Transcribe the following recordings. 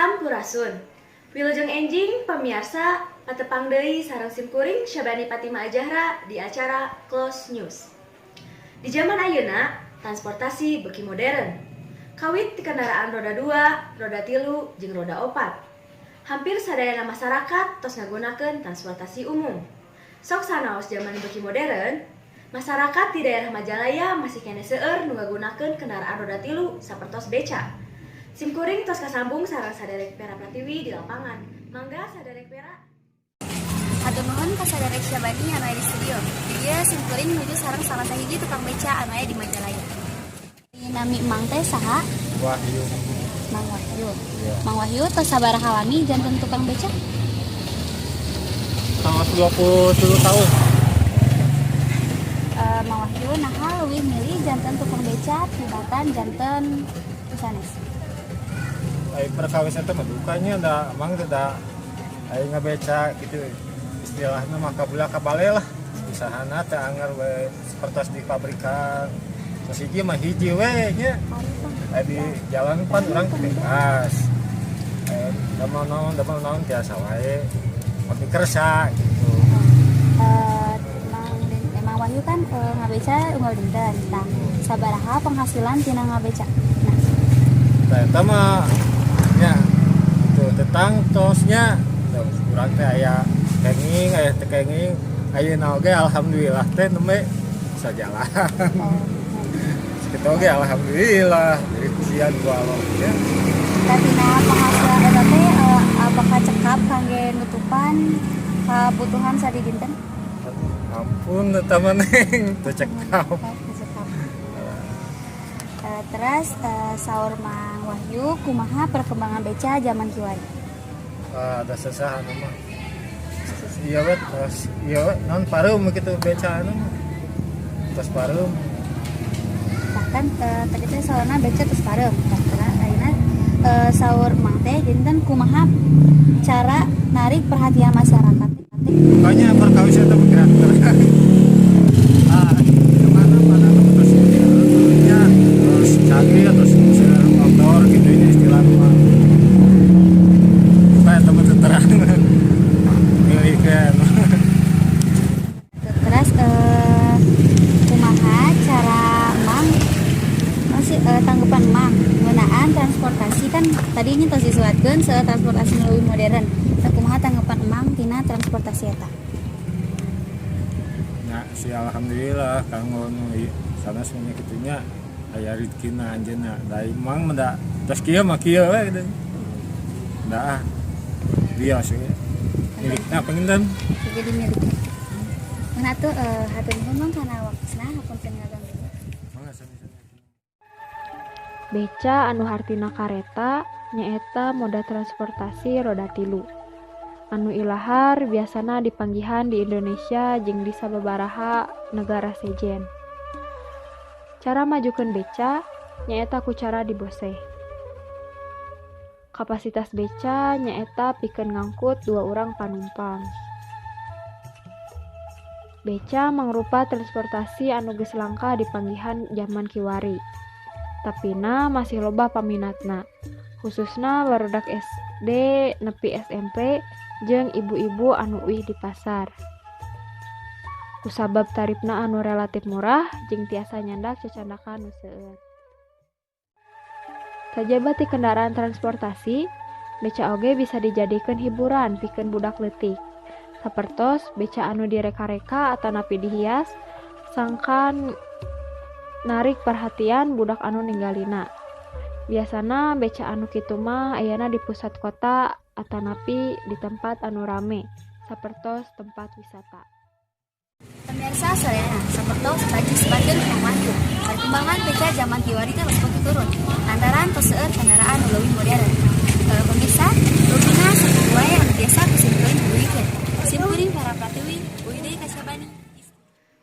Sampurasun. Wilujeng enjing pamiarsa patepang deui sareng simkuring Syabani Fatimah Ajahra di acara Close News. Di zaman ayeuna, transportasi beuki modern. Kawit ti kendaraan roda 2, roda 3, jeung roda 4. Hampir sadayana masyarakat tos ngagunakeun transportasi umum. Sok sanaos zaman beuki modern, masyarakat di daerah Majalaya masih kene seueur nu ngagunakeun kendaraan roda 3 sapertos beca. Simkuring tos kasambung sareng saderek Pera Pratiwi di lapangan. Mangga saderek Pera. Hatur nuhun ka saderek Syabani anu aya di studio. Ieu simkuring nuju sareng salah sahiji tukang beca anu aya di Majalaya. Nami Mang teh saha? Wahyu. Mang Wahyu. Iya. Mang Wahyu tos sabaraha lami janten tukang beca? Sama 20 tahun. Mang Wahyu naha leuwih milih janten tukang beca tibatan janten sanes. Ai perkawis eta mah dukanya da mang teh da ai ngabeca gitu istilahna mah kabula kabale lah. Usahana teh anggar we sapertos di pabrikan. Terus hiji mah hiji we nya. Ai di jalan pan urang bebas. Damel naon biasa wae. Tapi kersa gitu. Mang Wahyu kan ngabeca unggal dinten. Tah sabaraha penghasilan tina ngabeca? Nah, eta mah nya itu tentang tosnya urang teh aya kenging aya teh kenging ayeuna oge alhamdulillah teh nembe bisa jalan. Sekitu oge alhamdulillah dari kusian gua Allah ya. Tina penghasilan eta teh apakah cekap kangge nutupan kabutuhan sadi dinten? Ampun eta mah neng teu cekap. Terus saur Mang Wahyu kumaha perkembangan beca zaman kiwari? Ada sesah anu mah. Iya we non pareum kitu beca anu mah. Tos pareum. Bahkan tadi teh saurna beca terus pareum. Ayeuna saur Mang teh dinten kumaha cara narik perhatian masyarakat? Makanya perkawis eta bergerak-gerak. Mana terus ya terus canggih terus motor gitu ini istilahnya mah. Supaya teman terang milihkan. Terus kumaha cara Mang masih tanggapan Mang penggunaan transportasi kan tadinya tos disuatkeun transportasi leuwih modern. Kumaha tanggapan Mang tina transportasi eta? Ya si alhamdulillah kanggo nu sanes nya kitunya aya rezekina anjeunna. Da imang mah da tos kieu mah kieu we gitu. Da bios we. Milikna penginten. Jadi milik. Mun atuh hatur nuhun Mang kana waktuna hapunten ngaganggu. Mangga sami-sami. Beca anu hartina kareta nyaeta moda transportasi roda 3. Anu ilahar biasana dipanggihan di Indonesia jeung di sababaraha negara sejen. Cara majukeun beca nyaeta ku cara dibose. Kapasitas beca nyaeta pikeun ngangkut 2 urang panumpang. Beca mangrupa transportasi anu geus langka dipanggihan zaman kiwari. Tapina masih loba paminatna, khususna barudak SD nepi SMP jeung ibu-ibu anu uih di pasar. Kusabab tarifna anu relatif murah jeung tiasa nyandak cacandakan nu seueur. Kajaba ti kendaraan transportasi, beca oge bisa dijadikeun hiburan pikeun budak leutik. Sapertos beca anu direka-reka atanapi dihias sangkan narik perhatian budak anu ninggalina. Biasana beca anu kitu mah ayana di pusat kota atanapi di tempat anu rame sapertos tempat wisata. Pemirsa sadayana sapertos tadi sebagian Mang Wahyu. Perkembangan beca zaman kiwari teh beuki turun lantaran tos seueur kendaraan nu leuwih modern. Pemirsa, rupina sakitu wae anu biasa kusimkuring duikeun. Simkuring Pera Pratiwi, uih deui ka Syabani.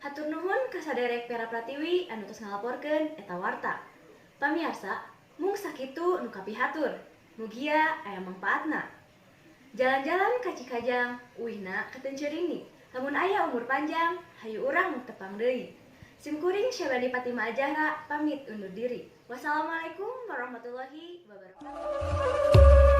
Hatur nuhun ka saderek Pera Pratiwi anu tos ngalaporkeun eta warta. Pamiarsa, mung sakitu nu kapihatur. Mugia aya mangpaatna. Jalan-jalan ka Cikajang, uihna ka Teunceuring. Lamun aya umur panjang, hayu urang tepang deui. Simkuring Syabani Fatimah Ajahra pamit undur diri. Wassalamualaikum warahmatullahi wabarakatuh.